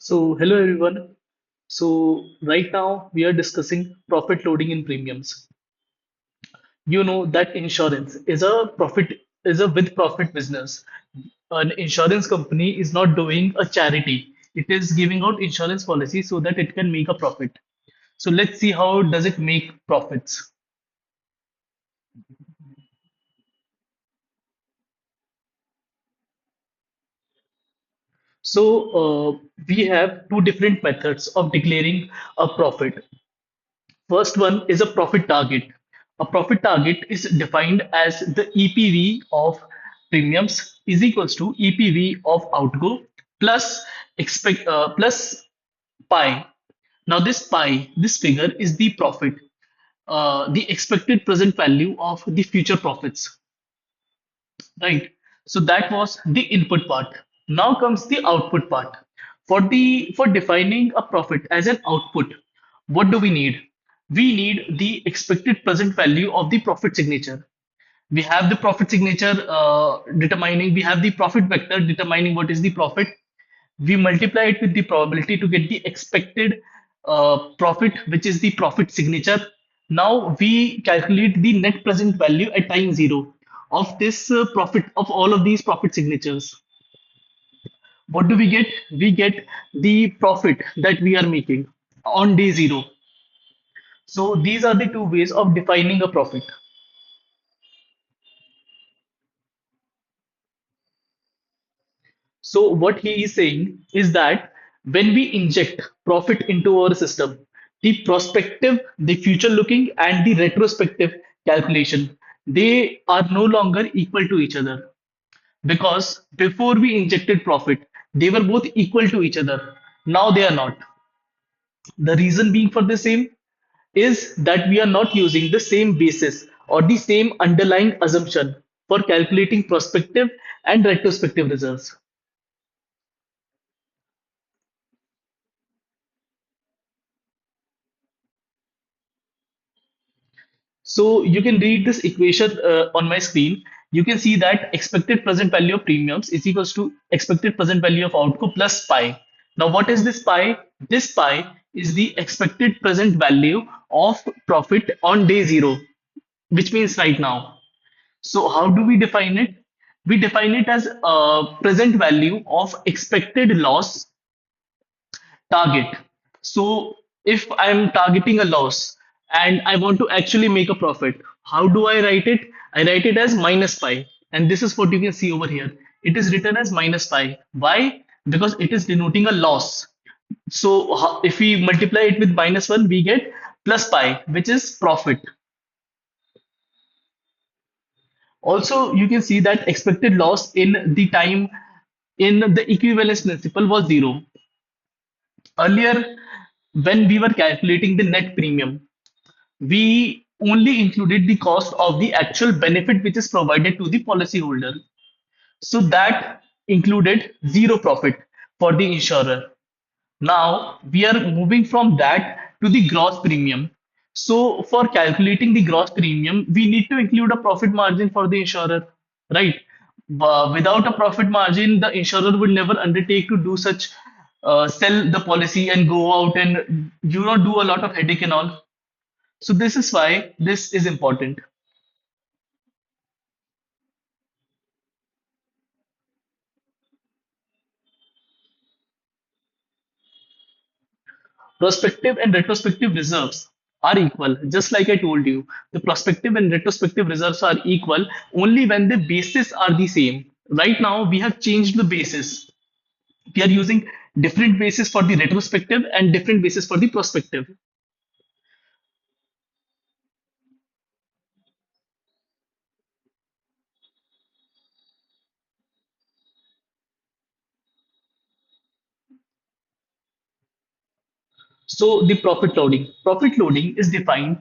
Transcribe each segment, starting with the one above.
Hello everyone. Right now we are discussing profit loading in premiums. You know that insurance is a with profit business. An insurance company is not doing a charity. It is giving out insurance policy so that it can make a profit. So let's see how does it make profits. We have two different methods of declaring a profit. First one is a profit target. A profit target is defined as the EPV of premiums is equals to EPV of outgo plus plus pi. Now this figure is the profit, the expected present value of the future profits, right? So that was the input part. Now comes the output part. For defining a profit as an output, what do we need? We need the expected present value of the profit signature. We have the profit signature determining, we have the profit vector determining what is the profit. We multiply it with the probability to get the expected profit, which is the profit signature. Now we calculate the net present value at time zero of this profit of all of these profit signatures. What do we get? We get the profit that we are making on day zero. So these are the two ways of defining a profit. So what he is saying is that when we inject profit into our system, the prospective, the future looking, and the retrospective calculation, they are no longer equal to each other. Because before we injected profit, they were both equal to each other. Now they are not. The reason being for the same is that we are not using the same basis or the same underlying assumption for calculating prospective and retrospective results. So you can read this equation on my screen. You can see that expected present value of premiums is equals to expected present value of outgo plus pi. Now, what is this pi? This pi is the expected present value of profit on day zero, which means right now. So how do we define it? We define it as a present value of expected loss target. So if I'm targeting a loss and I want to actually make a profit, how do I write it? I write it as minus pi. And this is what you can see over here. It is written as minus pi. Why? Because it is denoting a loss. So if we multiply it with minus 1, we get plus pi, which is profit. Also, you can see that expected loss in the time in the equivalence principle was zero. Earlier, when we were calculating the net premium, we only included the cost of the actual benefit which is provided to the policyholder. So that included zero profit for the insurer. Now we are moving from that to the gross premium. So for calculating the gross premium, we need to include a profit margin for the insurer, right? Without a profit margin, the insurer would never undertake to do such, sell the policy and go out and do a lot of headache and all. So this is why this is important. Prospective and retrospective reserves are equal. Just like I told you, the prospective and retrospective reserves are equal only when the bases are the same. Right now, we have changed the basis. We are using different basis for the retrospective and different basis for the prospective. So the profit loading is defined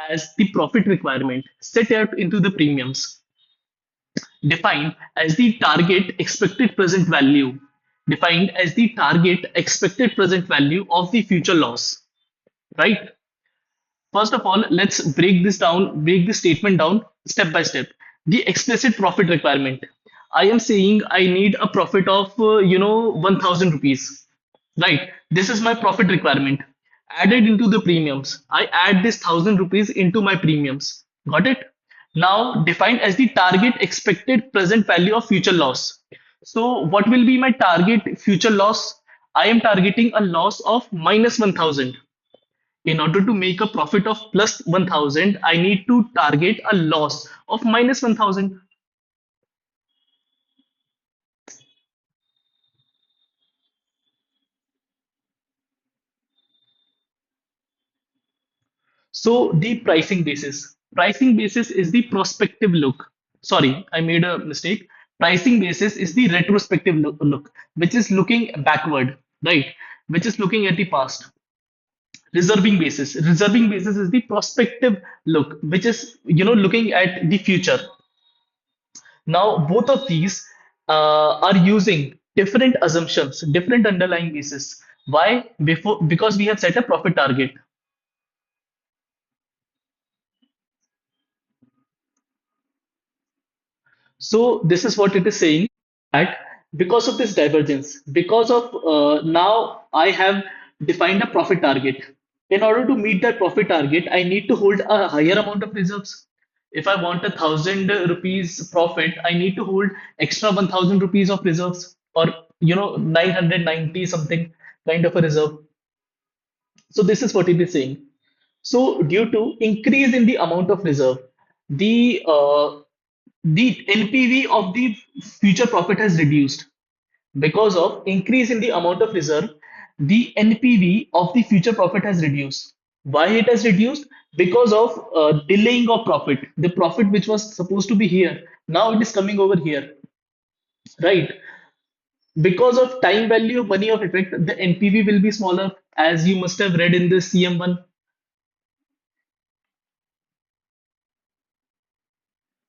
as the profit requirement set out into the premiums, defined as the target expected present value, defined as the target expected present value of the future loss, right? First of all, let's break this statement down step by step. The explicit profit requirement. I am saying I need a profit of 1000 rupees. Right. This is my profit requirement. Added into the premiums. I add this 1,000 rupees into my premiums. Got it? Now defined as the target expected present value of future loss. So what will be my target future loss? I am targeting a loss of minus 1,000. In order to make a profit of plus 1,000, I need to target a loss of minus 1,000. So the pricing basis is the prospective look. Sorry, I made a mistake. Pricing basis is the retrospective look, which is looking backward, right? Which is looking at the past. Reserving basis is the prospective look, which is looking at the future. Now both of these are using different assumptions, different underlying basis. Why? Because we have set a profit target. So this is what it is saying, that because of this divergence, because of now I have defined a profit target. In order to meet that profit target, I need to hold a higher amount of reserves. If I want 1,000 rupees profit, I need to hold extra 1,000 rupees of reserves, or 990 something kind of a reserve. So this is what it is saying. So due to increase in the amount of reserve, the NPV of the future profit has reduced. Because of increase in the amount of reserve, the NPV of the future profit has reduced. Why it has reduced? Because of delaying of profit. The profit which was supposed to be here, now it is coming over here, right? Because of time value money of effect, the NPV will be smaller, as you must have read in the CM1.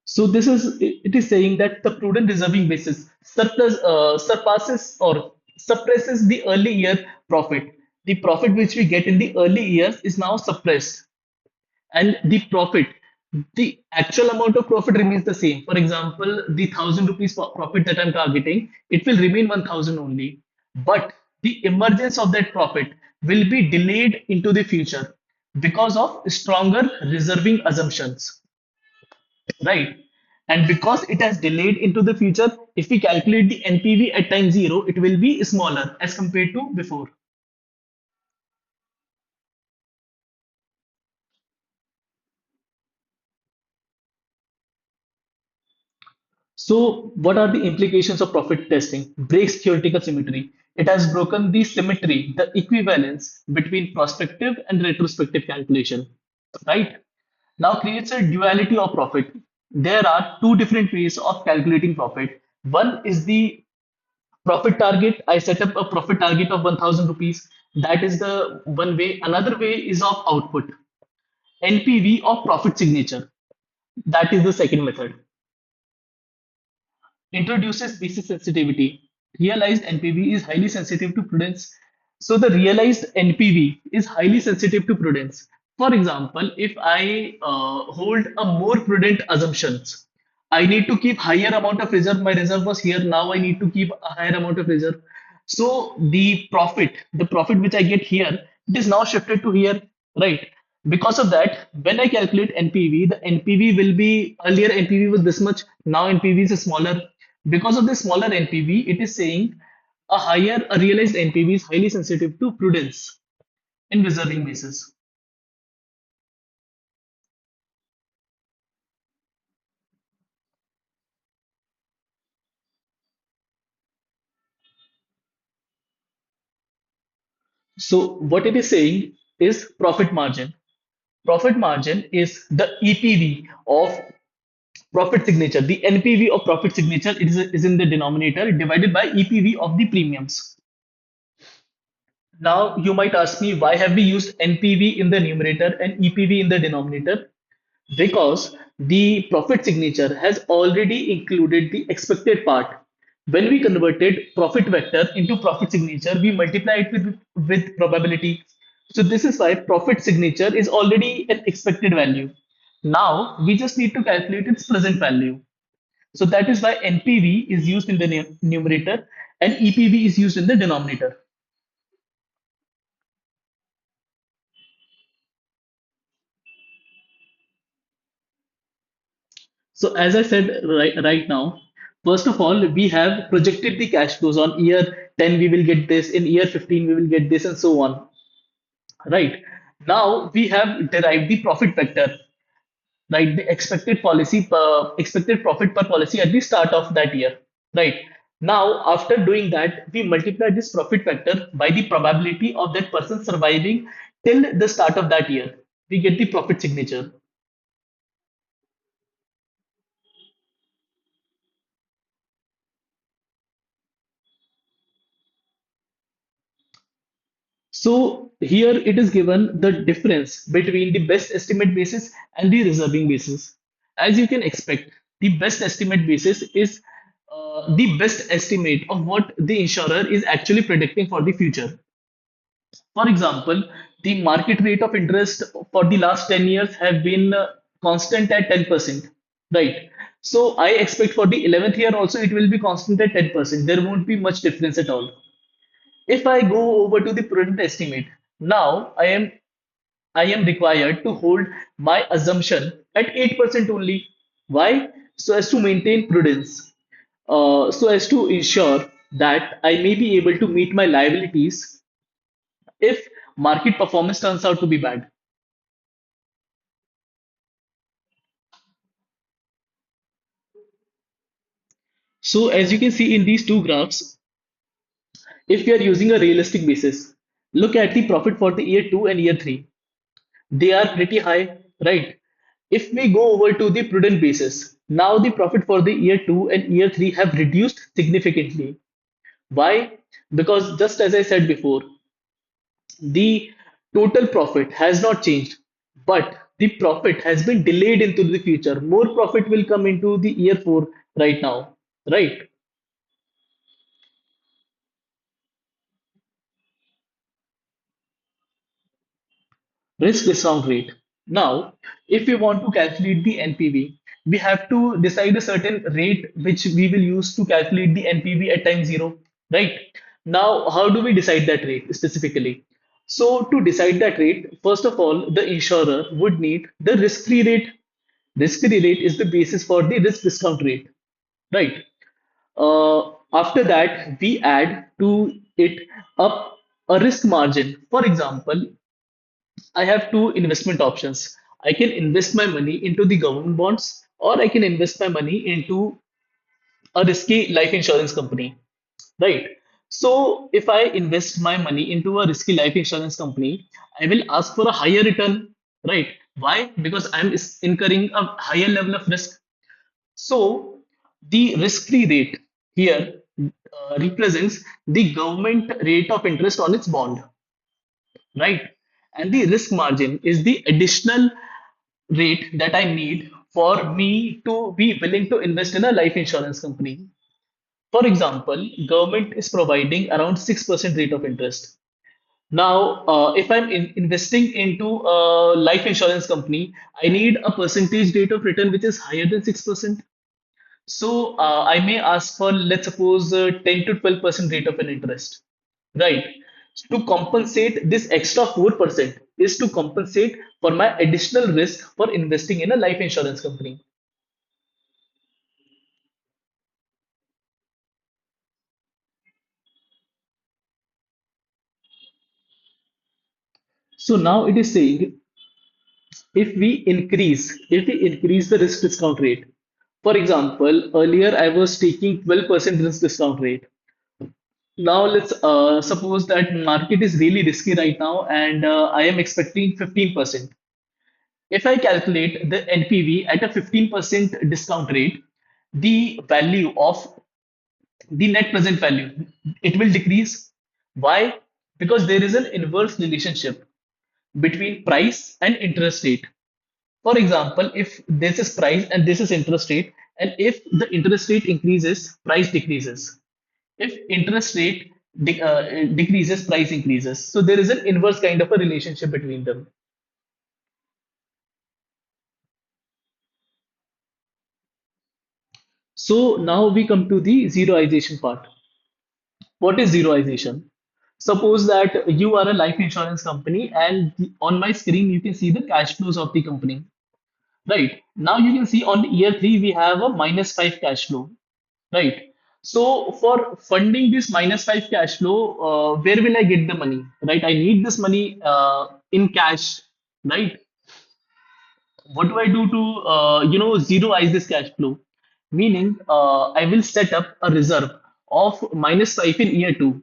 So this is it is saying that the prudent reserving basis surpasses or suppresses the early year profit. The profit which we get in the early years is now suppressed, and the actual amount of profit remains the same. For example, the 1,000 rupees profit that I'm targeting, it will remain 1,000 only, but the emergence of that profit will be delayed into the future because of stronger reserving assumptions, right? And because it has delayed into the future, if we calculate the NPV at time zero, it will be smaller as compared to before. So, what are the implications of profit testing? Breaks theoretical symmetry. It has broken the symmetry, the equivalence between prospective and retrospective calculation, right? Now creates a duality of profit. There are two different ways of calculating profit. One is the profit target. I set up a profit target of 1,000 rupees. That is the one way. Another way is of output. NPV of profit signature. That is the second method. Introduces basis sensitivity. Realized NPV is highly sensitive to prudence. So the realized NPV is highly sensitive to prudence. For example, if I hold a more prudent assumptions, I need to keep higher amount of reserve. My reserve was here. Now I need to keep a higher amount of reserve. So the profit which I get here, it is now shifted to here, right? Because of that, when I calculate NPV, the NPV will be earlier NPV was this much. Now NPV is smaller. Because of the smaller NPV, it is saying a realized NPV is highly sensitive to prudence in reserving basis. So what it is saying is profit margin. Profit margin is the EPV of profit signature. The NPV of profit signature is in the denominator divided by EPV of the premiums. Now you might ask me, why have we used NPV in the numerator and EPV in the denominator? Because the profit signature has already included the expected part. When we converted profit vector into profit signature, we multiply it with probability. So this is why profit signature is already an expected value. Now we just need to calculate its present value. So that is why NPV is used in the numerator and EPV is used in the denominator. So as I said right now, first of all, we have projected the cash flows on year 10 we will get this, in year 15 we will get this, and so on. Right. Now we have derived the profit vector, right? The expected profit per policy at the start of that year. Right. Now, after doing that, we multiply this profit vector by the probability of that person surviving till the start of that year. We get the profit signature. So here it is given the difference between the best estimate basis and the reserving basis. As you can expect, the best estimate basis is the best estimate of what the insurer is actually predicting for the future. For example, the market rate of interest for the last 10 years have been constant at 10%, right? So I expect for the 11th year also it will be constant at 10%. There won't be much difference at all. If I go over to the prudent estimate, now I am required to hold my assumption at 8% only. Why? So as to maintain prudence, so as to ensure that I may be able to meet my liabilities if market performance turns out to be bad. So as you can see in these two graphs, if we are using a realistic basis, look at the profit for the year 2 and year 3. They are pretty high, right? If we go over to the prudent basis, now the profit for the year 2 and year 3 have reduced significantly. Why? Because just as I said before, the total profit has not changed, but the profit has been delayed into the future. More profit will come into the year 4 right now, right? Risk discount rate. Now, if we want to calculate the NPV, we have to decide a certain rate which we will use to calculate the NPV at time zero, right? Now, how do we decide that rate specifically? So, to decide that rate, first of all, the insurer would need the risk-free rate. Risk-free rate is the basis for the risk discount rate, right? After that, we add to it up a risk margin. For example, I have two investment options. I can invest my money into the government bonds, or I can invest my money into a risky life insurance company, right? So, if I invest my money into a risky life insurance company, I will ask for a higher return, right? Why? Because I'm incurring a higher level of risk. So, the risk-free rate here represents the government rate of interest on its bond, right? And the risk margin is the additional rate that I need for me to be willing to invest in a life insurance company. For example, government is providing around 6% rate of interest. Now, if I'm investing into a life insurance company, I need a percentage rate of return which is higher than 6%. So I may ask for, let's suppose, 10 to 12% rate of an interest, right? To compensate this extra 4% is to compensate for my additional risk for investing in a life insurance company. So now it is saying if we increase the risk discount rate. For example, earlier I was taking 12% risk discount rate. Now let's suppose that market is really risky right now and I am expecting 15%. If I calculate the NPV at a 15% discount rate, the value of the net present value, it will decrease. Why? Because there is an inverse relationship between price and interest rate. For example, if this is price and this is interest rate, and if the interest rate increases, price decreases. If interest rate decreases, price increases. So there is an inverse kind of a relationship between them. So now we come to the zeroization part. What is zeroization? Suppose that you are a life insurance company and on my screen you can see the cash flows of the company. right? Now you can see on year three, we have a minus five cash flow, right? So for funding this minus five cash flow, where will I get the money, right? I need this money in cash, right? What do I do to zeroize this cash flow? Meaning, I will set up a reserve of minus five in year two,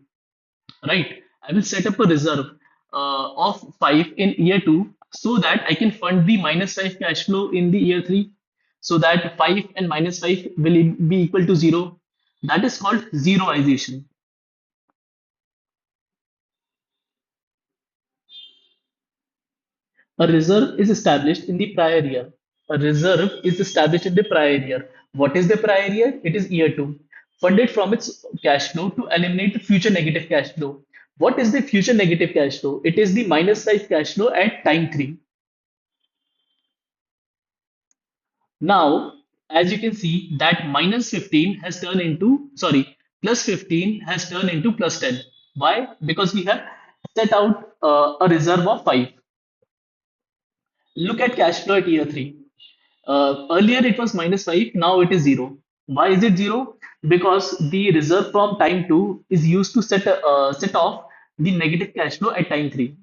right? I will set up a reserve of five in year two so that I can fund the minus five cash flow in the year three, so that five and minus five will be equal to zero. That is called zeroization. A reserve is established in the prior year. A reserve is established in the prior year. What is the prior year? It is year two. Funded from its cash flow to eliminate the future negative cash flow. What is the future negative cash flow? It is the minus 5 cash flow at time 3. Now, as you can see, that minus 15 has turned into, sorry, plus 15 has turned into plus 10. Why? Because we have set out a reserve of 5. Look at cash flow at year 3. Earlier it was minus 5, now it is 0. Why is it 0? Because the reserve from time 2 is used to set off the negative cash flow at time 3.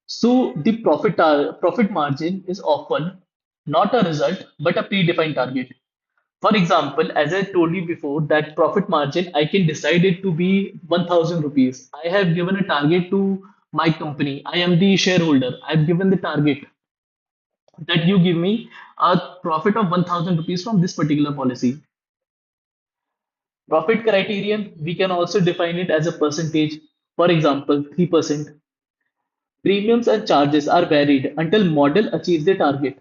So the profit margin is often not a result but a predefined target. For example, as I told you before, that profit margin I can decide it to be 1000 rupees. I have given a target to my company. I am the shareholder. I've given the target that you give me a profit of 1000 rupees from this particular policy. Profit criterion, we can also define it as a percentage. For example, 3%. Premiums and charges are varied until model achieves the target.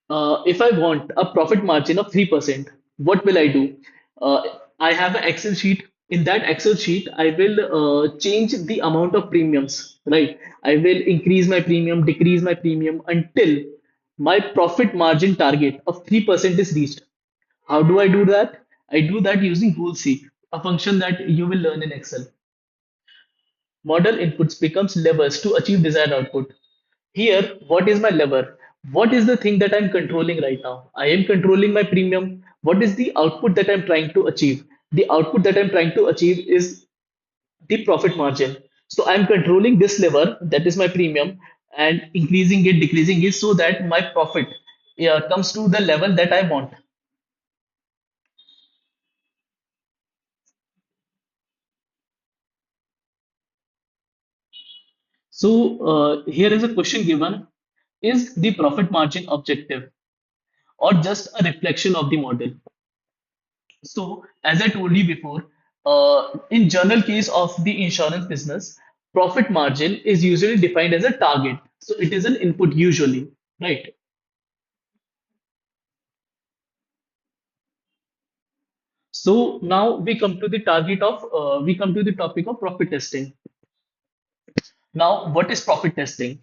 If I want a profit margin of 3%, what will I do? Uh, I have an Excel sheet. In that Excel sheet, I will change the amount of premiums, right? I will increase my premium, decrease my premium until my profit margin target of 3% is reached. How do I do that? I do that using goal seek, a function that you will learn in Excel. Model inputs becomes levers to achieve desired output. Here, what is my lever? What is the thing that I'm controlling right now? I am controlling my premium. What is the output that I'm trying to achieve? The output that I'm trying to achieve is the profit margin. So I'm controlling this lever, that is my premium, and increasing it, decreasing it so that my profit comes to the level that I want. So here is a question given: is the profit margin objective or just a reflection of the model? So, as I told you before, in general case of the insurance business, profit margin is usually defined as a target. So it is an input usually, right? So now we come to the topic of profit testing. Now, what is profit testing?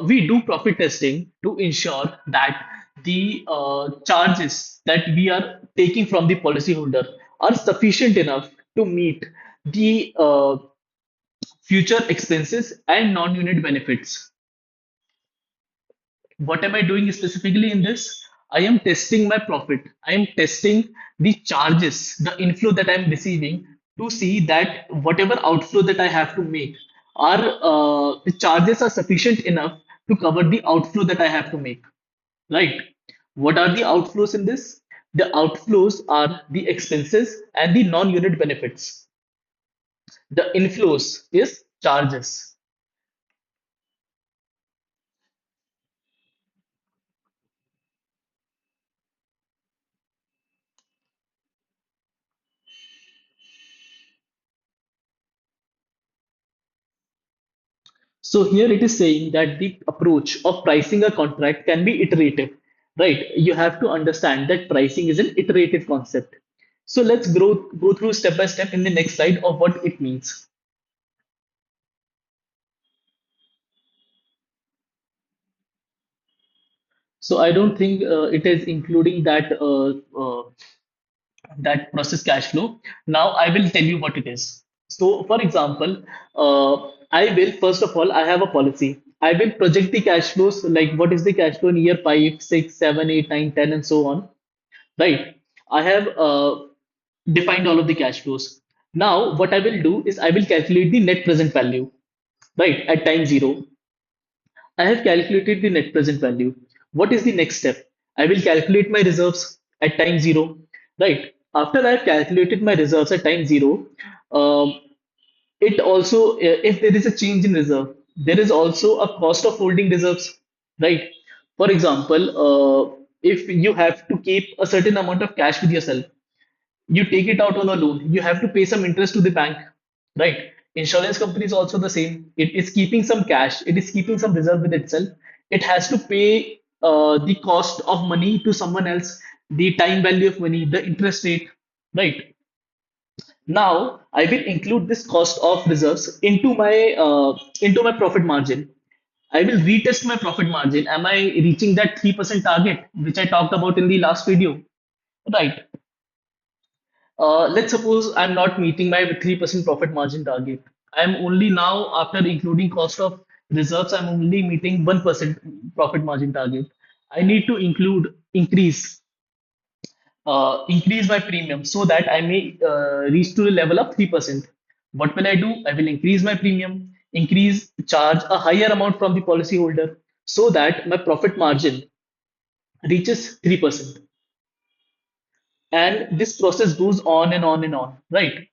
We do profit testing to ensure that the charges that we are taking from the policyholder are sufficient enough to meet the future expenses and non-unit benefits. What am I doing specifically in this? I am testing my profit. I am testing the charges, the inflow that I'm receiving to see that whatever outflow that I have to make are the charges are sufficient enough to cover the outflow that I have to make. Right? What are the outflows in this? The outflows are the expenses and the non-unit benefits. The inflows is charges. So here it is saying that the approach of pricing a contract can be iterative, right? You have to understand that pricing is an iterative concept. So let's go through step by step in the next slide of what it means. So I don't think it is including that process cash flow. Now I will tell you what it is. So, for example, I will first of all, I have a policy. I will project the cash flows, like what is the cash flow in year 5, 6, 7, 8, 9, 10, and so on. Right. I have defined all of the cash flows. Now, what I will do is I will calculate the net present value, right, at time zero. I have calculated the net present value. What is the next step? I will calculate my reserves at time zero, right? After I have calculated my reserves at time zero, um, it also, if there is a change in reserve, there is also a cost of holding reserves, right? For example, if you have to keep a certain amount of cash with yourself, you take it out on a loan, you have to pay some interest to the bank, right? Insurance company is also the same. It is keeping some cash, it is keeping some reserve with itself. It has to pay the cost of money to someone else, the time value of money, the interest rate, right? Now I will include this cost of reserves into my profit margin. I will retest my profit margin. Am I reaching that 3% target, which I talked about in the last video? Right. Let's suppose I'm not meeting my 3% profit margin target. I'm only now, after including cost of reserves, I'm only meeting 1% profit margin target. I need to increase my premium so that I may reach to the level of 3%. What will I do? I will increase my premium, charge a higher amount from the policyholder so that my profit margin reaches 3%. And this process goes on and on and on, right?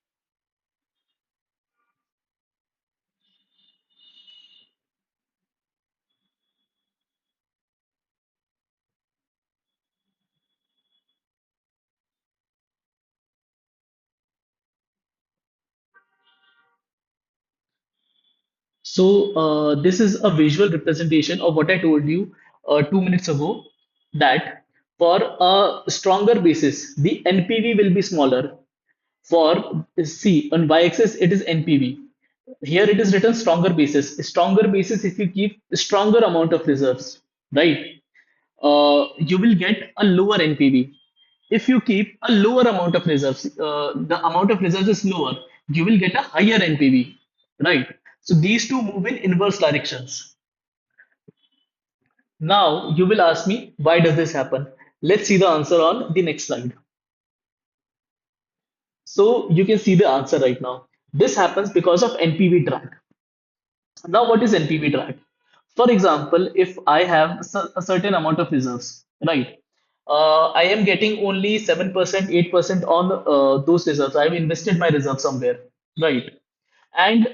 So this is a visual representation of what I told you 2 minutes ago, that for a stronger basis, the NPV will be smaller. For C on y-axis, it is NPV. Here it is written stronger basis. Stronger basis if you keep a stronger amount of reserves, right? You will get a lower NPV. If you keep a lower amount of reserves, the amount of reserves is lower, you will get a higher NPV, right? So these two move in inverse directions. Now you will ask me, why does this happen? Let's see the answer on the next slide. So you can see the answer right now. This happens because of NPV drag. Now, what is NPV drag? For example, if I have a certain amount of reserves, right? I am getting only 7%, 8% on those reserves. I've invested my reserves somewhere, right? And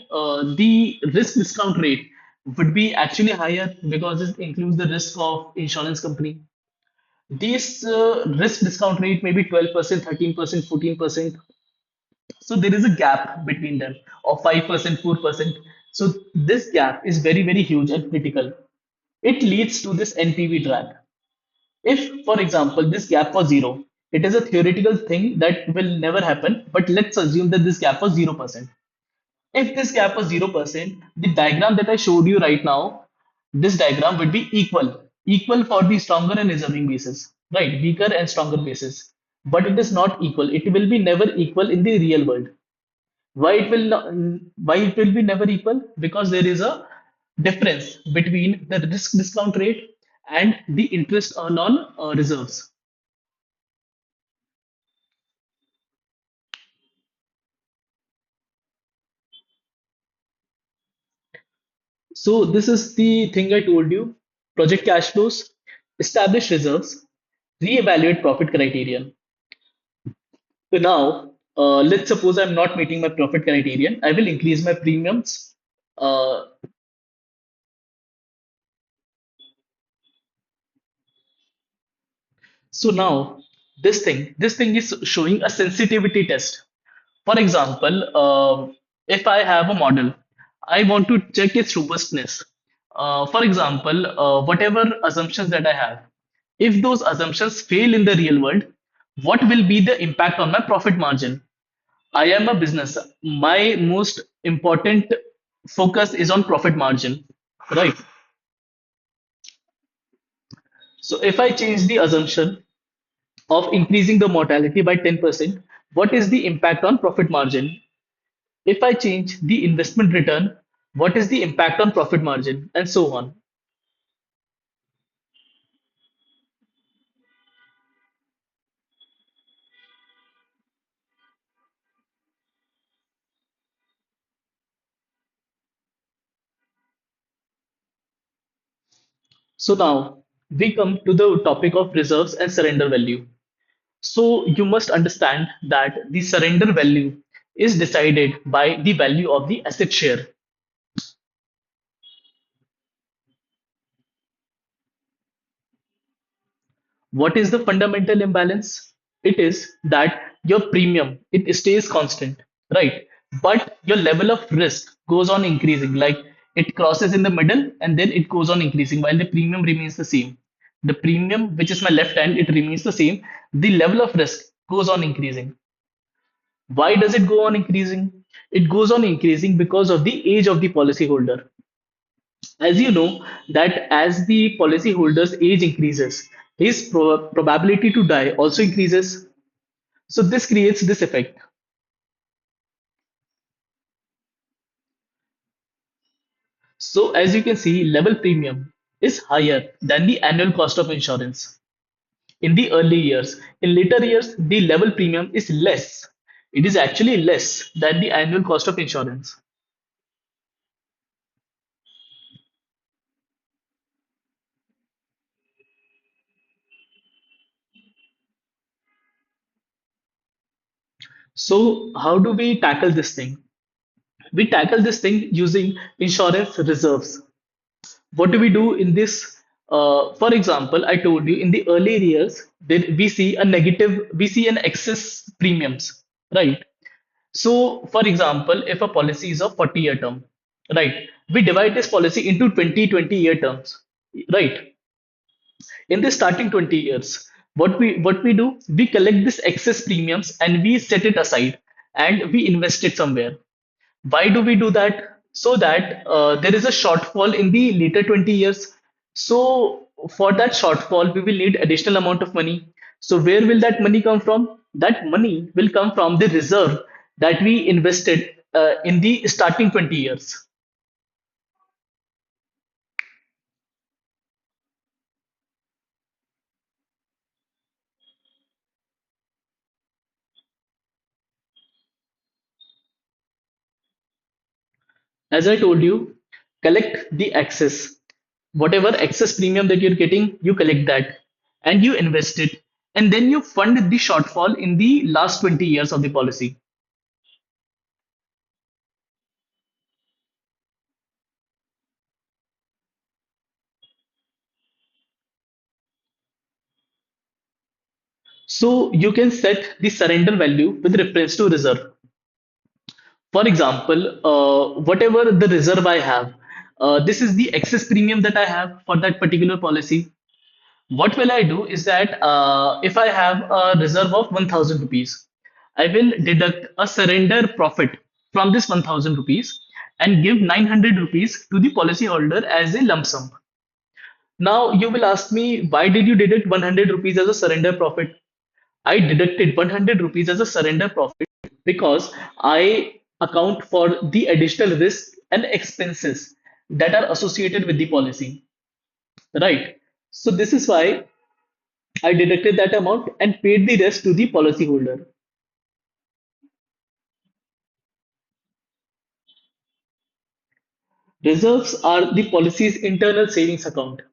the risk discount rate would be actually higher because it includes the risk of insurance company. This risk discount rate may be 12%, 13%, 14%. So there is a gap between them of 5%, 4%. So this gap is very, very huge and critical. It leads to this NPV drag. If, for example, this gap was zero, it is a theoretical thing that will never happen, but let's assume that this gap was 0%. If this gap was 0%, the diagram that I showed you right now, this diagram would be equal for the stronger and reserving basis, right? Weaker and stronger basis. But it is not equal. It will be never equal in the real world. Why it will not, why it will be never equal? Because there is a difference between the risk discount rate and the interest earned on reserves. So this is the thing I told you: project cash flows, establish reserves, reevaluate profit criterion. So now, let's suppose I'm not meeting my profit criterion. I will increase my premiums. Uh, so now, this thing is showing a sensitivity test. For example, if I have a model, I want to check its robustness. For example, whatever assumptions that I have, if those assumptions fail in the real world, what will be the impact on my profit margin? I am a business. My most important focus is on profit margin, right? So if I change the assumption of increasing the mortality by 10%, what is the impact on profit margin? If I change the investment return, what is the impact on profit margin, and so on. So now we come to the topic of reserves and surrender value. So you must understand that the surrender value is decided by the value of the asset share. What is the fundamental imbalance? It is that your premium it stays constant, right? But your level of risk goes on increasing, like it crosses in the middle and then it goes on increasing while the premium remains the same. The premium, which is my left hand, it remains the same. The level of risk goes on increasing. Why does it go on increasing? It goes on increasing because of the age of the policyholder. As you know, that as the policyholder's age increases, his probability to die also increases. So this creates this effect. So as you can see, level premium is higher than the annual cost of insurance in the early years. In later years, the level premium is less. It is actually less than the annual cost of insurance. So how do we tackle this thing? We tackle this thing using insurance reserves. What do we do in this? For example, I told you in the earlier years, we see a negative, we see an excess premiums, right? So, for example, if a policy is a 40-year term, right, we divide this policy into 20-20-year terms, right? In the starting 20 years, what we do, we collect this excess premiums and we set it aside and we invest it somewhere. Why do we do that? So that there is a shortfall in the later 20 years. So for that shortfall, we will need additional amount of money. So where will that money come from? That money will come from the reserve that we invested in the starting 20 years. As I told you, collect the excess. Whatever excess premium that you're getting, you collect that and you invest it. And then you fund the shortfall in the last 20 years of the policy. So you can set the surrender value with reference to reserve. For example, whatever the reserve I have, this is the excess premium that I have for that particular policy. What will I do is that if I have a reserve of 1000 rupees, I will deduct a surrender profit from this 1000 rupees and give 900 rupees to the policyholder as a lump sum. Now you will ask me, why did you deduct 100 rupees as a surrender profit? I deducted 100 rupees as a surrender profit because I account for the additional risk and expenses that are associated with the policy. Right. So this is why I deducted that amount and paid the rest to the policyholder. Reserves are the policy's internal savings account.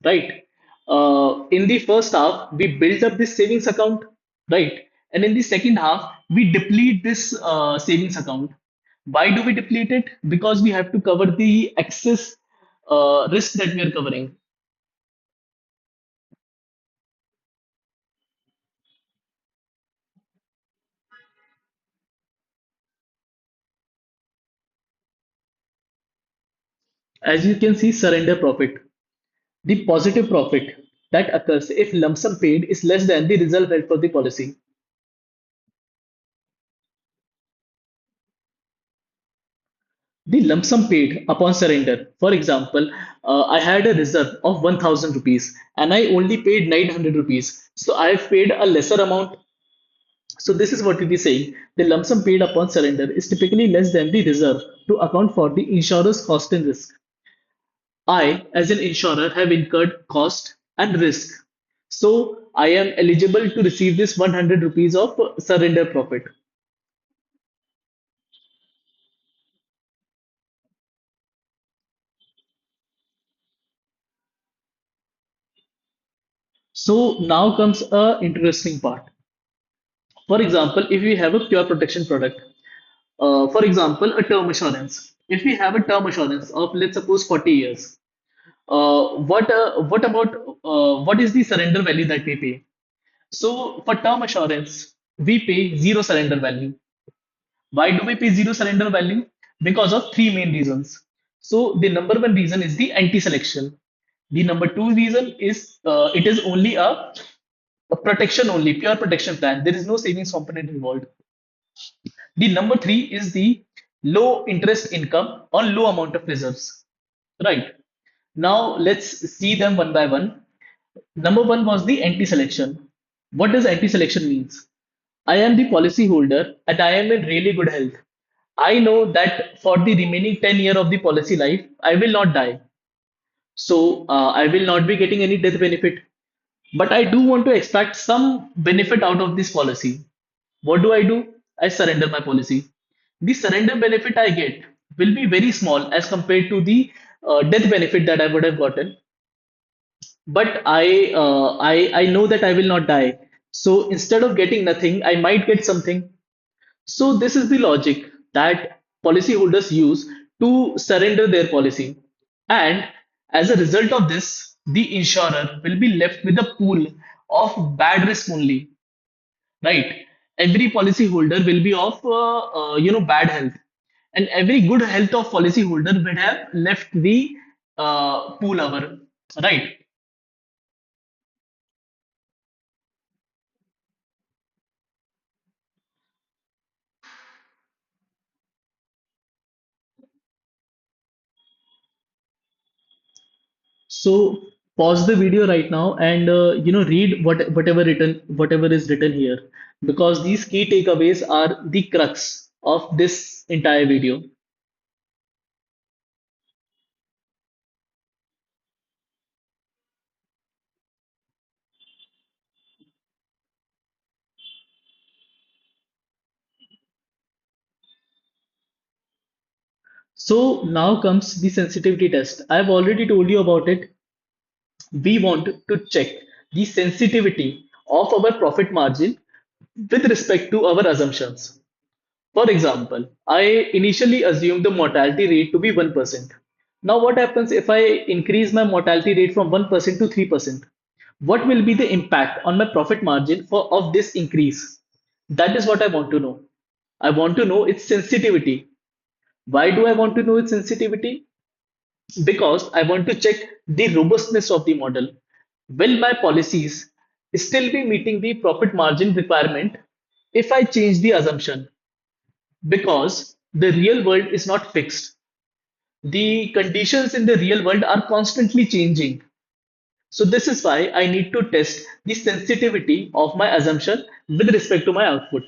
Right. In the first half, we build up this savings account. Right. And in the second half, we deplete this savings account. Why do we deplete it? Because we have to cover the excess risk that we are covering. As you can see, surrender profit, the positive profit that occurs if lump sum paid is less than the reserve held for the policy. The lump sum paid upon surrender. For example, I had a reserve of 1000 rupees and I only paid 900 rupees. So I've paid a lesser amount. So this is what it is saying. The lump sum paid upon surrender is typically less than the reserve to account for the insurer's cost and risk. I, as an insurer, have incurred cost and risk. So I am eligible to receive this 100 rupees of surrender profit. So now comes a interesting part. For example, if we have a pure protection product, for example, a term assurance. If we have a term assurance of, let's suppose, 40 years, what about what is the surrender value that we pay? So for term assurance, we pay zero surrender value. Why do we pay zero surrender value? Because of three main reasons. So the number one reason is the anti-selection. The number two reason is it is only a protection only, pure protection plan. There is no savings component involved. The number three is the low interest income or low amount of reserves. Right. Now let's see them one by one. Number one was the anti-selection. What does anti-selection means? I am the policy holder and I am in really good health. I know that for the remaining 10 year of the policy life, I will not die. So I will not be getting any death benefit. But I do want to extract some benefit out of this policy. What do? I surrender my policy. The surrender benefit I get will be very small as compared to the death benefit that I would have gotten. But I know that I will not die. So instead of getting nothing, I might get something. So this is the logic that policyholders use to surrender their policy. And as a result of this, the insurer will be left with a pool of bad risk only, right? Every policyholder will be of bad health, and every good health of policyholder would have left the pool over, right? So pause the video right now and read whatever is written here, because these key takeaways are the crux of this entire video. So now comes the sensitivity test. I've already told you about it. We want to check the sensitivity of our profit margin with respect to our assumptions. For example, I initially assumed the mortality rate to be 1%. Now, what happens if I increase my mortality rate from 1% to 3%? What will be the impact on my profit margin of this increase? That is what I want to know. I want to know its sensitivity. Why do I want to know its sensitivity? Because I want to check the robustness of the model. Will my policies still be meeting the profit margin requirement if I change the assumption? Because the real world is not fixed. The conditions in the real world are constantly changing. So, this is why I need to test the sensitivity of my assumption with respect to my output.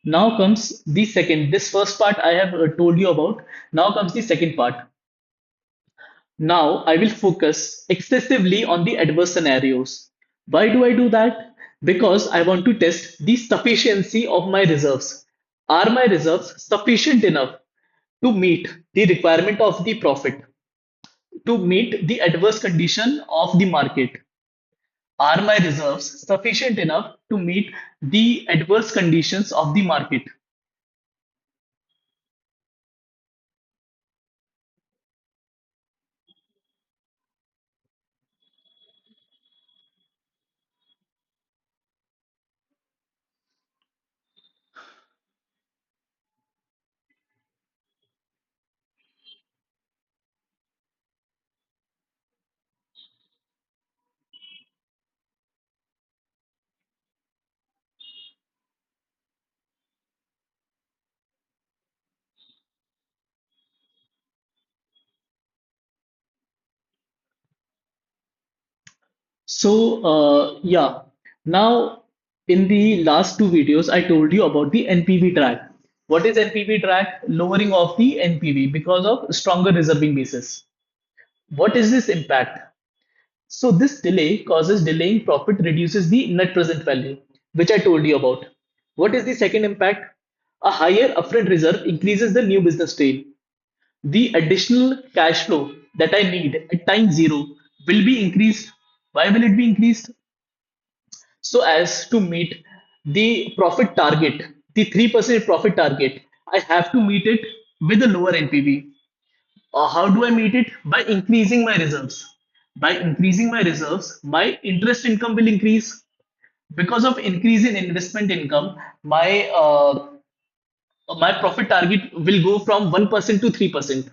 Now comes the second. This first part I have told you about. Now comes the second part. Now I will focus excessively on the adverse scenarios. Why do I do that? Because I want to test the sufficiency of my reserves. Are my reserves sufficient enough to meet the requirement of the profit, to meet the adverse condition of the market? Are my reserves sufficient enough to meet the adverse conditions of the market? Yeah, now in the last two videos, I told you about the NPV track. What is NPV track? Lowering of the NPV because of stronger reserving basis. What is this impact? So this delay causes delaying profit reduces the net present value, which I told you about. What is the second impact? A higher upfront reserve increases the new business strain. The additional cash flow that I need at time zero will be increased. Why will it be increased? So as to meet the profit target, the 3% profit target, I have to meet it with a lower NPV. How do I meet it? By increasing my reserves. By increasing my reserves, my interest income will increase. Because of increase in investment income, my profit target will go from 1% to 3%.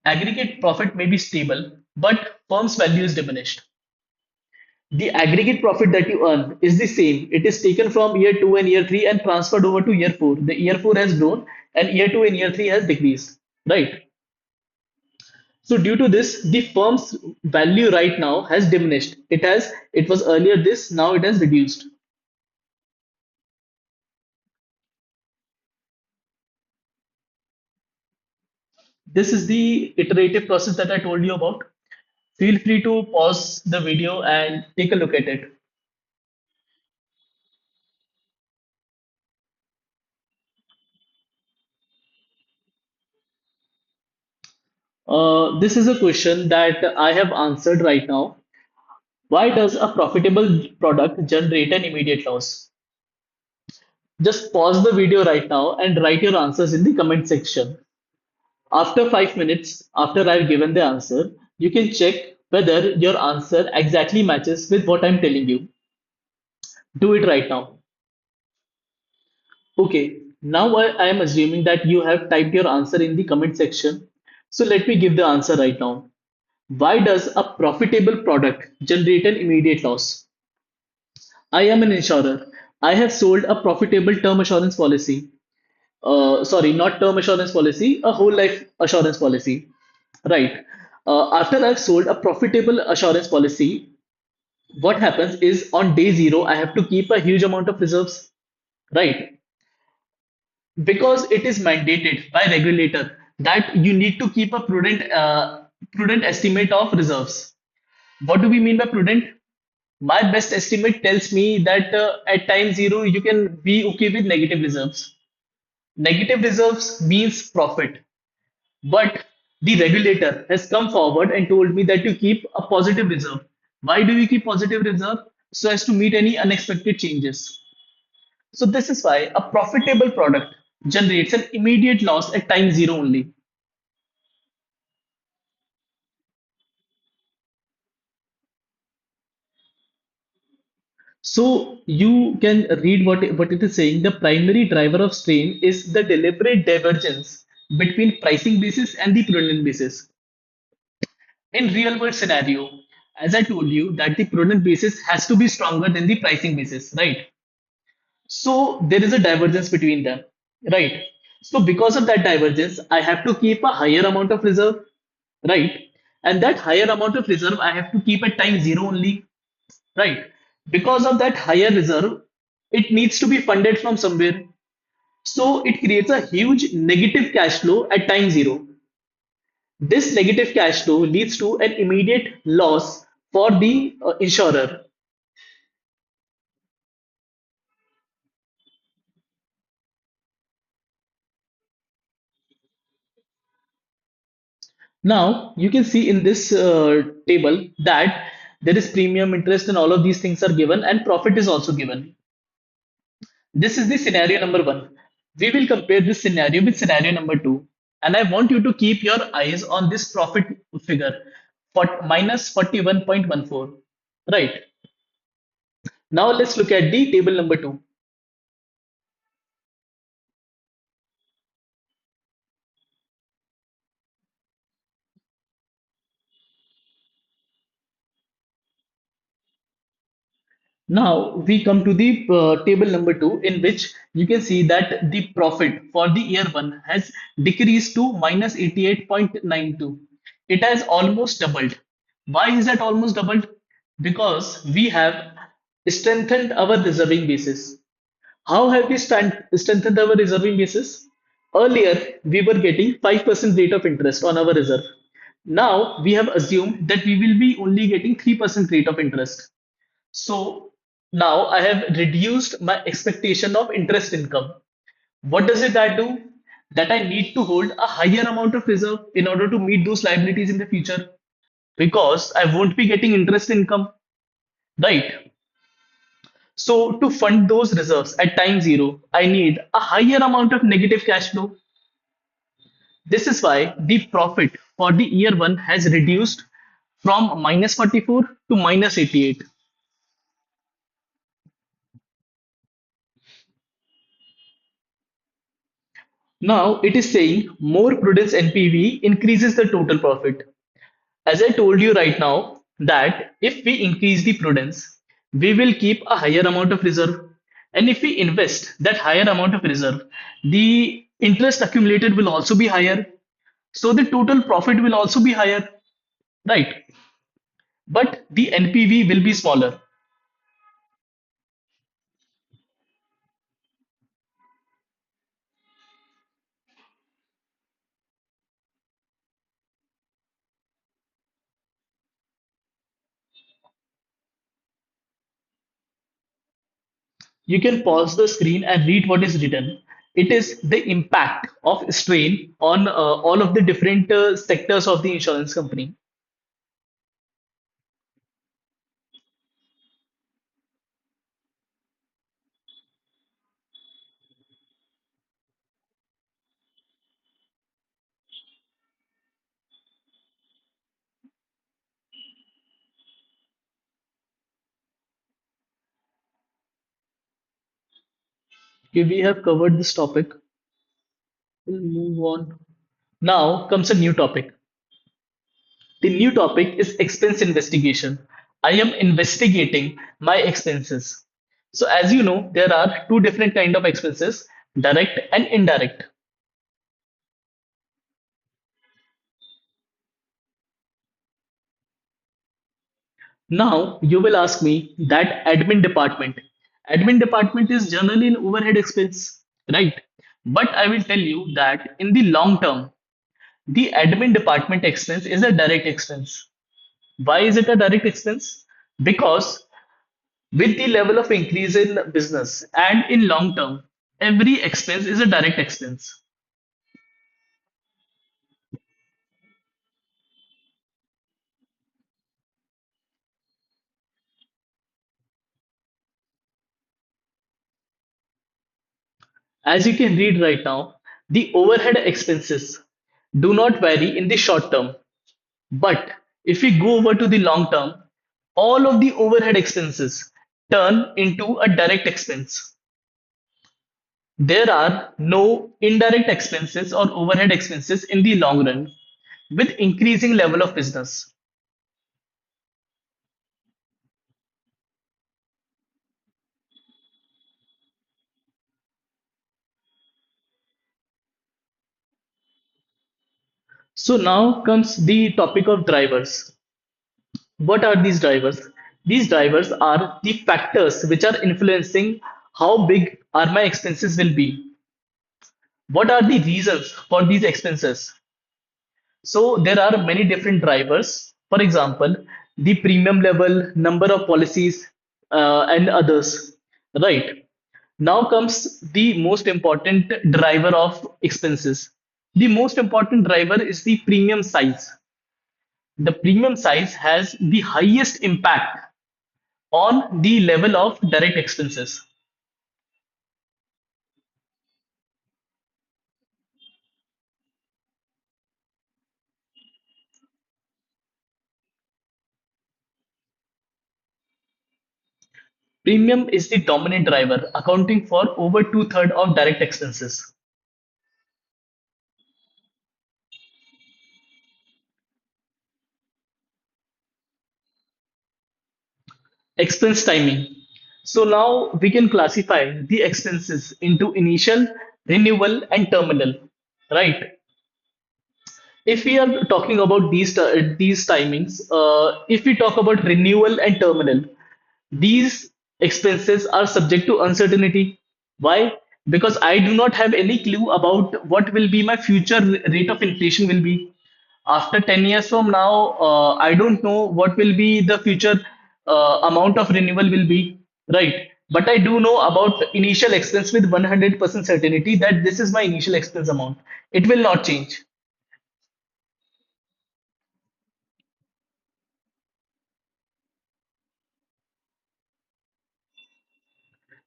Aggregate profit may be stable, but firm's value is diminished. The aggregate profit that you earn is the same. It is taken from year 2 and year 3 and transferred over to year 4. The year 4 has grown and year 2 and year 3 has decreased. Right. So due to this, the firm's value right now has diminished. It was earlier this, now it has reduced. This is the iterative process that I told you about. Feel free to pause the video and take a look at it. This is a question that I have answered right now. Why does a profitable product generate an immediate loss? Just pause the video right now and write your answers in the comment section. After 5 minutes, after I've given the answer, you can check whether your answer exactly matches with what I'm telling you. Do it right now. Okay, now I am assuming that you have typed your answer in the comment section. So let me give the answer right now. Why does a profitable product generate an immediate loss? I am an insurer. I have sold a profitable term assurance policy. Sorry, not term assurance policy, a whole life assurance policy. Right. After I've sold a profitable assurance policy, what happens is on day zero, I have to keep a huge amount of reserves. Right. Because it is mandated by regulator that you need to keep a prudent estimate of reserves. What do we mean by prudent? My best estimate tells me that at time zero you can be okay with negative reserves. Negative reserves means profit, but the regulator has come forward and told me that you keep a positive reserve. Why do you keep positive reserve? So as to meet any unexpected changes. So this is why a profitable product generates an immediate loss at time zero only. So you can read what it is saying. The primary driver of strain is the deliberate divergence between pricing basis and the prudent basis. In real world scenario, as I told you that the prudent basis has to be stronger than the pricing basis, right? So there is a divergence between them, right? So because of that divergence, I have to keep a higher amount of reserve, right? And that higher amount of reserve I have to keep at time zero only, right? Because of that higher reserve, it needs to be funded from somewhere. So it creates a huge negative cash flow at time zero. This negative cash flow leads to an immediate loss for the insurer. Now you can see in this table that there is premium interest and all of these things are given and profit is also given. This is the scenario number one. We will compare this scenario with scenario number two. And I want you to keep your eyes on this profit figure for minus 41.14. Right. Now let's look at the table number two. Now we come to the table number two, in which you can see that the profit for the year one has decreased to minus 88.92. It has almost doubled. Why is that almost doubled? Because we have strengthened our reserving basis. How have we strengthened our reserving basis? Earlier, we were getting 5% rate of interest on our reserve. Now, we have assumed that we will be only getting 3% rate of interest. So, now I have reduced my expectation of interest income. What does it that do? That I need to hold a higher amount of reserve in order to meet those liabilities in the future because I won't be getting interest income, right? So to fund those reserves at time zero, I need a higher amount of negative cash flow. This is why the profit for the year one has reduced from minus 44 to minus 88. Now it is saying more prudence NPV increases the total profit. As I told you right now, that if we increase the prudence, we will keep a higher amount of reserve. And if we invest that higher amount of reserve, the interest accumulated will also be higher. So the total profit will also be higher, right? But the NPV will be smaller. You can pause the screen and read what is written. It is the impact of strain on all of the different sectors of the insurance company. Okay, we have covered this topic. We'll move on. Now comes a new topic. The new topic is expense investigation. I am investigating my expenses. So as you know, there are two different kind of expenses, direct and indirect. Now you will ask me that admin department. Admin department is generally an overhead expense, right? But I will tell you that in the long term, the admin department expense is a direct expense. Why is it a direct expense? Because with the level of increase in business and in long term, every expense is a direct expense. As you can read right now, the overhead expenses do not vary in the short term. But if we go over to the long term, all of the overhead expenses turn into a direct expense. There are no indirect expenses or overhead expenses in the long run with increasing level of business. So now comes the topic of drivers. What are these drivers? These drivers are the factors which are influencing how big are my expenses will be. What are the reasons for these expenses? So there are many different drivers. For example, the premium level, number of policies, and others. Right. Now comes the most important driver of expenses. The most important driver is the premium size. The premium size has the highest impact on the level of direct expenses. Premium is the dominant driver, accounting for over two-thirds of direct expenses. Expense timing. So now we can classify the expenses into initial, renewal, and terminal. Right. If we are talking about these timings, if we talk about renewal and terminal, these expenses are subject to uncertainty. Why? Because I do not have any clue about what will be my future rate of inflation will be. After 10 years from now, I don't know what will be the future amount of renewal will be, right? But I do know about initial expense with 100% certainty that this is my initial expense amount. It will not change.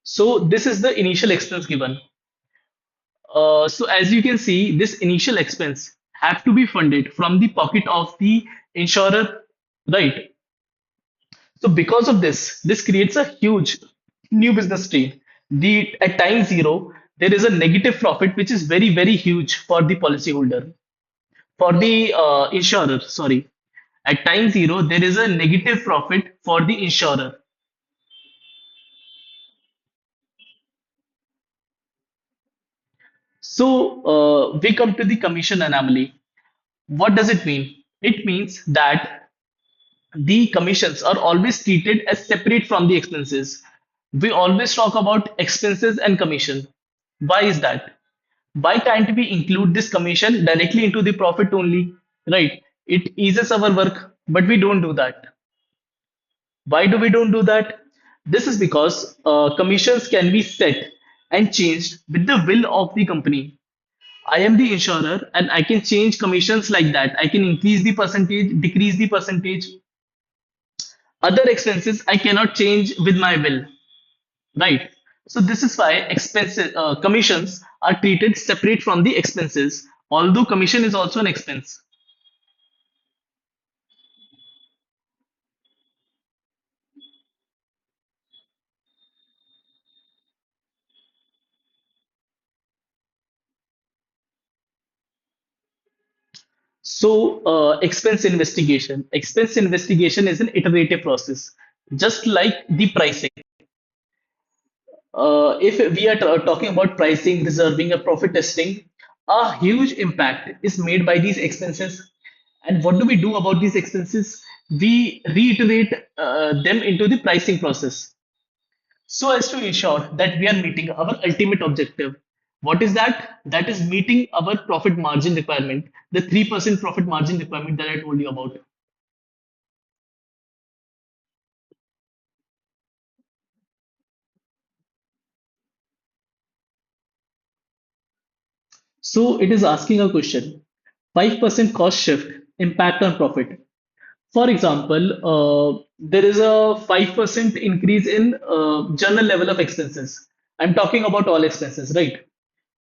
So this is the initial expense given. So as you can see, this initial expense have to be funded from the pocket of the insurer, right? So because of this, this creates a huge new business stream. The at time zero, there is a negative profit which is very huge for the policyholder, for the insurer. Sorry, at time zero, there is a negative profit for the insurer. So we come to the commission anomaly. What does it mean? It means that the commissions are always treated as separate from the expenses. We always talk about expenses and commission. Why is that? Why can't we include this commission directly into the profit only? Right? It eases our work, but we don't do that. Why do we don't do that? This is because commissions can be set and changed with the will of the company. I am the insurer and I can change commissions like that. I can increase the percentage, decrease the percentage. Other expenses I cannot change with my will, right? So this is why expenses, commissions are treated separate from the expenses, although commission is also an expense. So expense investigation is an iterative process, just like the pricing. If we are talking about pricing, reserving, or profit testing, a huge impact is made by these expenses. And what do we do about these expenses? We reiterate them into the pricing process so as to ensure that we are meeting our ultimate objective. What is that? That is meeting our profit margin requirement, the 3% profit margin requirement that I told you about. So it is asking a question: 5% cost shift impact on profit. For example, there is a 5% increase in general level of expenses. I'm talking about all expenses, right?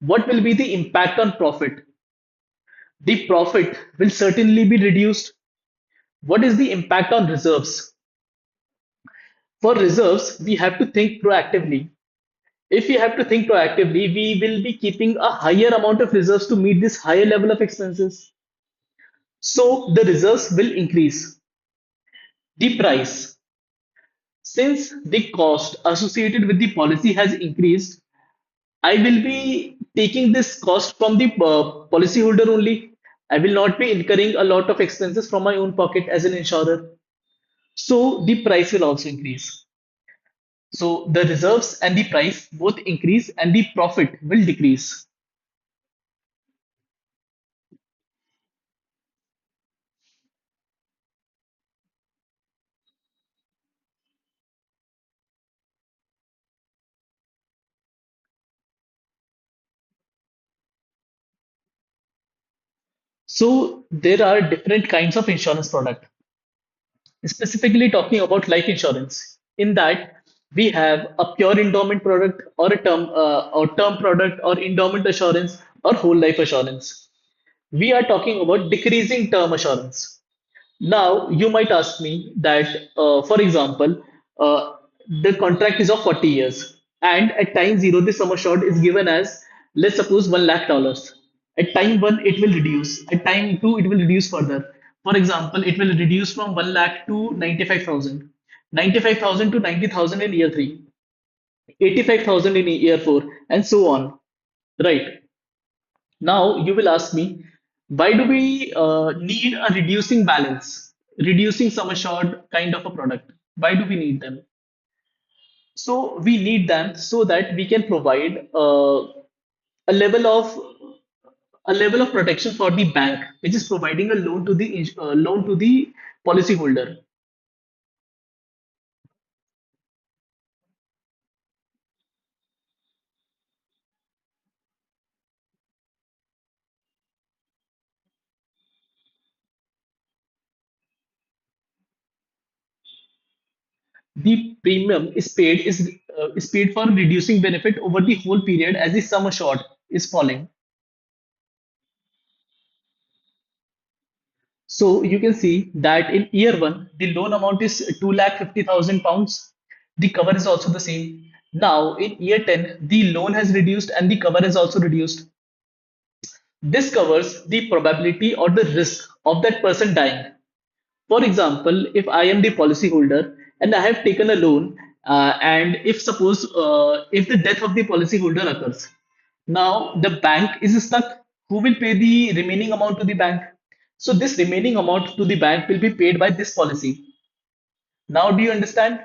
What will be the impact on profit? The profit will certainly be reduced. What is the impact on reserves? For reserves, we have to think proactively. If we have to think proactively, we will be keeping a higher amount of reserves to meet this higher level of expenses. So the reserves will increase. The price, since the cost associated with the policy has increased, I will be taking this cost from the policyholder only. I will not be incurring a lot of expenses from my own pocket as an insurer. So the price will also increase. So the reserves and the price both increase and the profit will decrease. So there are different kinds of insurance product, specifically talking about life insurance. In that, we have a pure endowment product or term product or endowment assurance or whole life assurance. We are talking about decreasing term assurance. Now, you might ask me that, for example, the contract is of 40 years, and at time zero, the sum assured is given as, let's suppose, $1 lakh. At time one, it will reduce. At time two, it will reduce further. For example, it will reduce from 1 lakh to 95,000, 95,000 to 90,000 in year three, 85,000 in year four, and so on. Right. Now, you will ask me, Why do we need a reducing balance, reducing sum assured kind of a product? Why do we need them? So we need them so that we can provide a level of a level of protection for the bank, which is providing a loan to the policyholder. The premium is paid for reducing benefit over the whole period as the sum assured is falling. So you can see that in year one, the loan amount is 2,50,000 pounds. The cover is also the same. Now in year 10, the loan has reduced and the cover has also reduced. This covers the probability or the risk of that person dying. For example, if I am the policyholder and I have taken a loan, and if the death of the policyholder occurs, now the bank is stuck. Who will pay the remaining amount to the bank? So this remaining amount to the bank will be paid by this policy. Now, do you understand?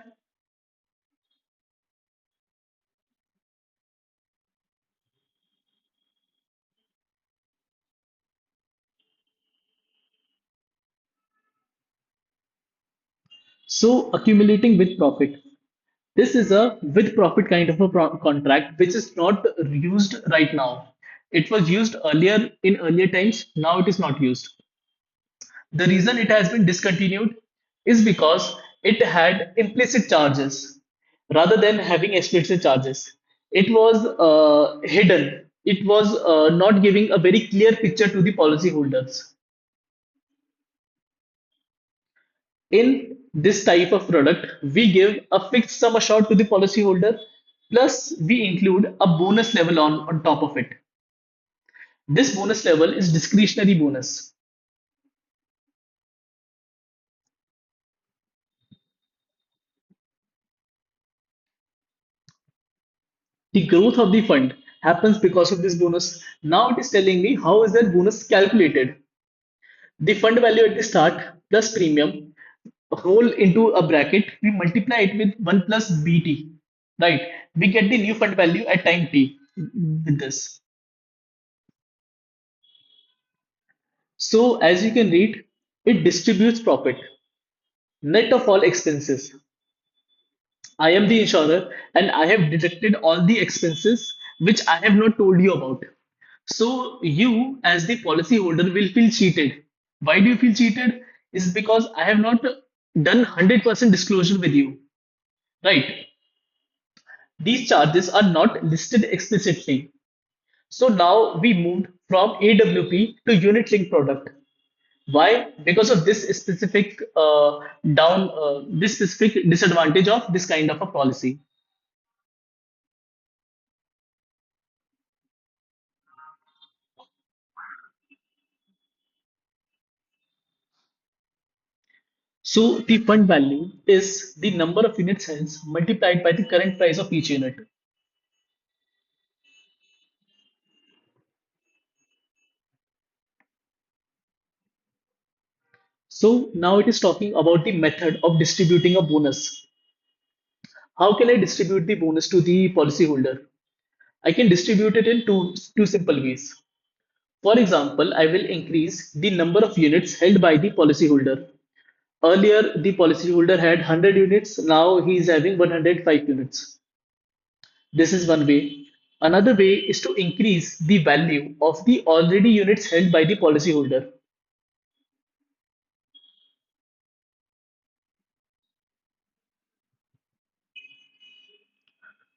So accumulating with profit. This is a with profit kind of a contract which is not used right now. It was used earlier in earlier times. Now it is not used. The reason it has been discontinued is because it had implicit charges rather than having explicit charges. It was hidden. It was not giving a very clear picture to the policyholders. In this type of product, we give a fixed sum assured to the policyholder, plus we include a bonus level on top of it. This bonus level is discretionary bonus. The growth of the fund happens because of this bonus. Now it is telling me how is that bonus calculated. The fund value at the start plus premium roll into a bracket. We multiply it with 1 plus BT. Right. We get the new fund value at time t with this. So as you can read, it distributes profit net of all expenses. I am the insurer and I have deducted all the expenses which I have not told you about. So you, as the policyholder, will feel cheated. Why do you feel cheated? Is because I have not done 100% disclosure with you, right? These charges are not listed explicitly. So now we moved from AWP to unit link product. Why? Because of this specific disadvantage of this kind of a policy. So the fund value is the number of units held multiplied by the current price of each unit. So now it is talking about the method of distributing a bonus. How can I distribute the bonus to the policyholder? I can distribute it in two simple ways. For example, I will increase the number of units held by the policyholder. Earlier, the policyholder had 100 units, now he is having 105 units. This is one way. Another way is to increase the value of the already units held by the policyholder.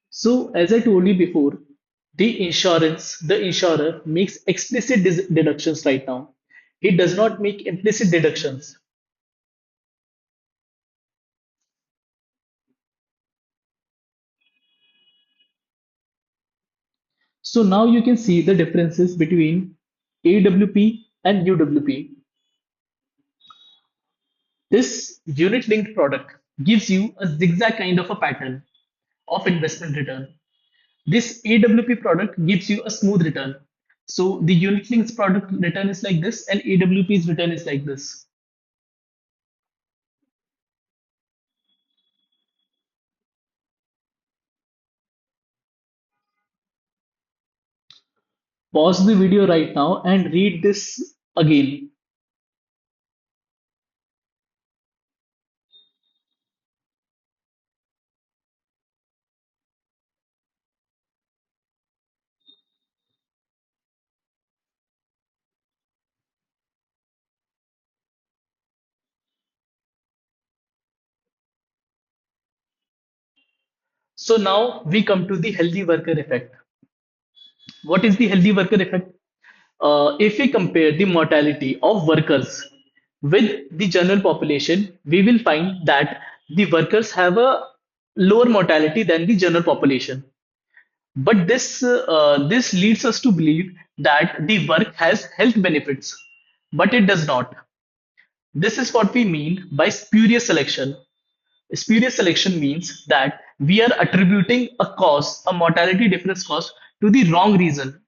So, as I told you before, the insurer makes explicit deductions right now. He does not make implicit deductions. So now you can see the differences between AWP and UWP. This unit linked product gives you a zigzag kind of a pattern of investment return. This AWP product gives you a smooth return. So the unit links product return is like this, and AWP's return is like this. Pause the video right now and read this again. So now we come to the healthy worker effect. What is the healthy worker effect? If we compare the mortality of workers with the general population, we will find that the workers have a lower mortality than the general population. But this leads us to believe that the work has health benefits, but it does not. This is what we mean by spurious selection. Spurious selection means that we are attributing a cause, a mortality difference cause, to the wrong reason.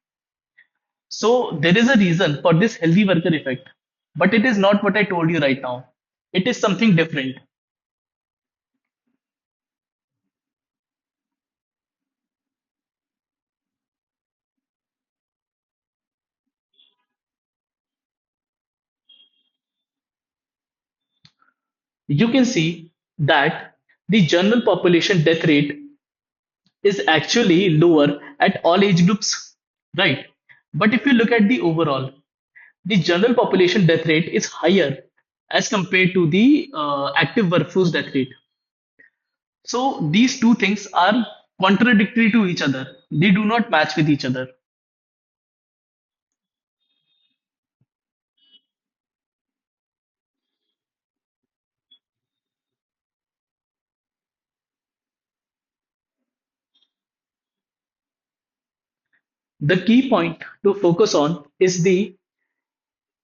So there is a reason for this healthy worker effect, but it is not what I told you right now. It is something different. You can see that the general population death rate is actually lower at all age groups, right? But if you look at the overall, the general population death rate is higher as compared to the active workforce death rate. So these two things are contradictory to each other. They do not match with each other. The key point to focus on is the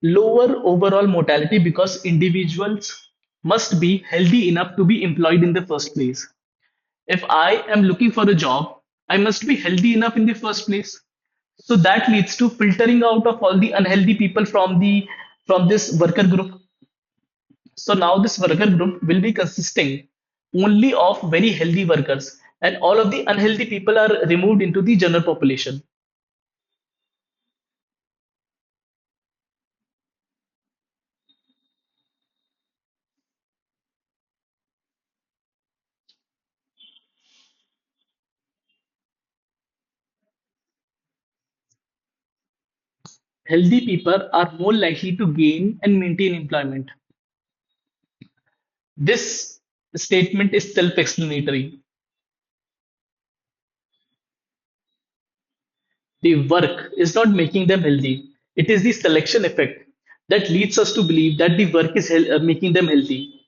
lower overall mortality because individuals must be healthy enough to be employed in the first place. If I am looking for a job, I must be healthy enough in the first place. So that leads to filtering out of all the unhealthy people from this worker group. So now this worker group will be consisting only of very healthy workers, and all of the unhealthy people are removed into the general population. Healthy people are more likely to gain and maintain employment. This statement is self explanatory. The work is not making them healthy, it is the selection effect that leads us to believe that the work is making them healthy.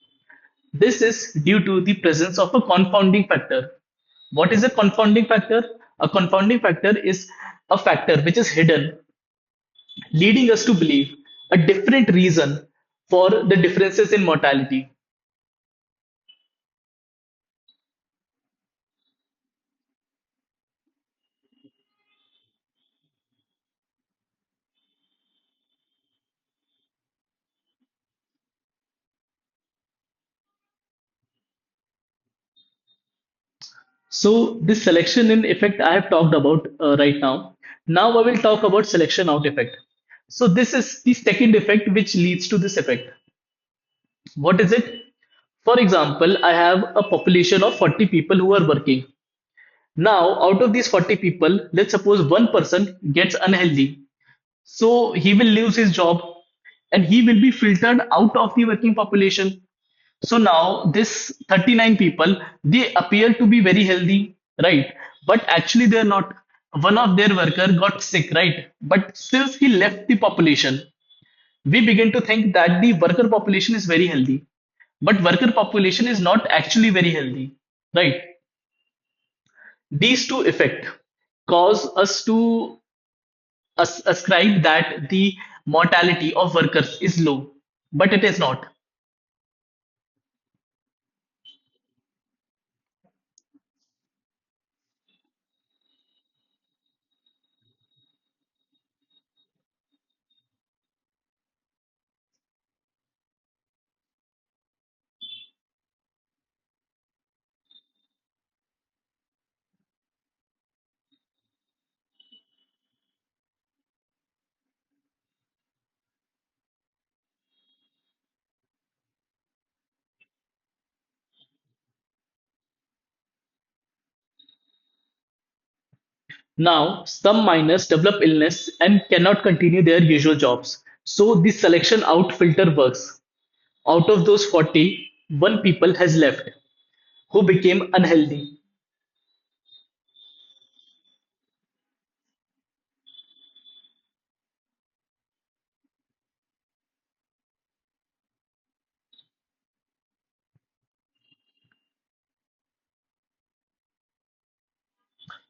This is due to the presence of a confounding factor. What is a confounding factor? A confounding factor is a factor which is hidden, leading us to believe a different reason for the differences in mortality. So, this selection in effect I have talked about right now. Now, I will talk about selection out effect. So, this is the second effect which leads to this effect. What is it? For example, I have a population of 40 people who are working. Now, out of these 40 people, let's suppose one person gets unhealthy. So he will lose his job and he will be filtered out of the working population. So now this 39 people, they appear to be very healthy, right? But actually they're not. One of their worker got sick, right? But since he left the population, we begin to think that the worker population is very healthy. But worker population is not actually very healthy, right? These two effects cause us to ascribe that the mortality of workers is low, but it is not. Now, some miners develop illness and cannot continue their usual jobs. So the selection out filter works. Out of those 40, one people has left who became unhealthy.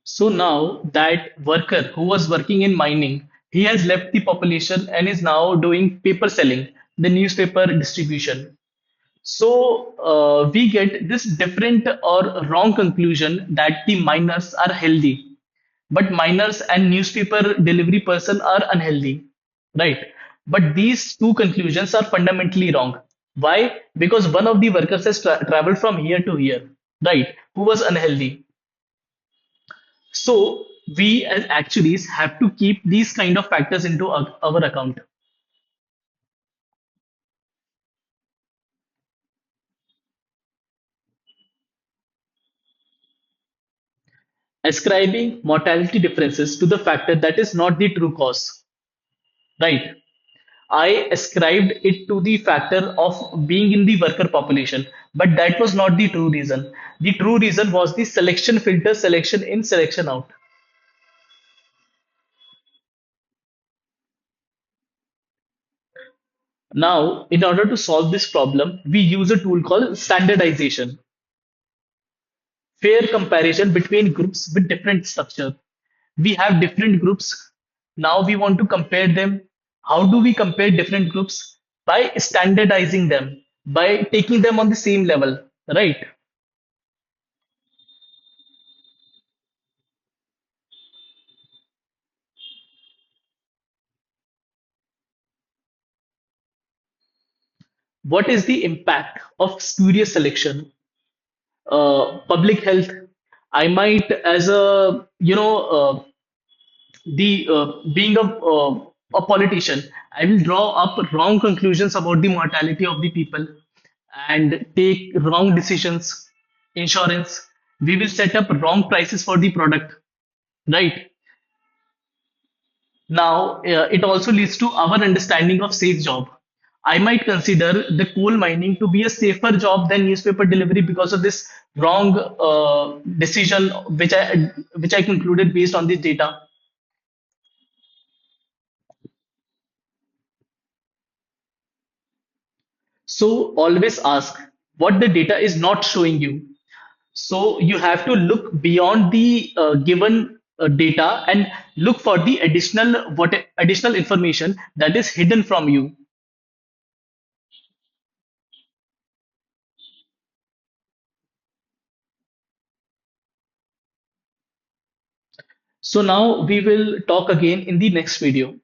So now that worker who was working in mining, he has left the population and is now doing paper selling, the newspaper distribution. So we get this different or wrong conclusion that the miners are healthy, but miners and newspaper delivery person are unhealthy, right? But these two conclusions are fundamentally wrong. Why? Because one of the workers has traveled from here to here, right? Who was unhealthy. So we as actuaries have to keep these kind of factors into our account. Ascribing mortality differences to the factor that is not the true cause, right? I ascribed it to the factor of being in the worker population, but that was not the true reason. The true reason was the selection filter, selection in, selection out. Now, in order to solve this problem, we use a tool called standardization, fair comparison between groups with different structure. We have different groups. Now we want to compare them. How do we compare different groups? By standardizing them, by taking them on the same level, right? What is the impact of spurious selection? Public health. I might, as a the being a politician, I will draw up wrong conclusions about the mortality of the people and take wrong decisions. Insurance. We will set up wrong prices for the product, right? Now, it also leads to our understanding of safe job. I might consider the coal mining to be a safer job than newspaper delivery because of this wrong decision, which I concluded based on this data. So always ask what the data is not showing you. So you have to look beyond the given data and look for the additional information that is hidden from you. So now we will talk again in the next video.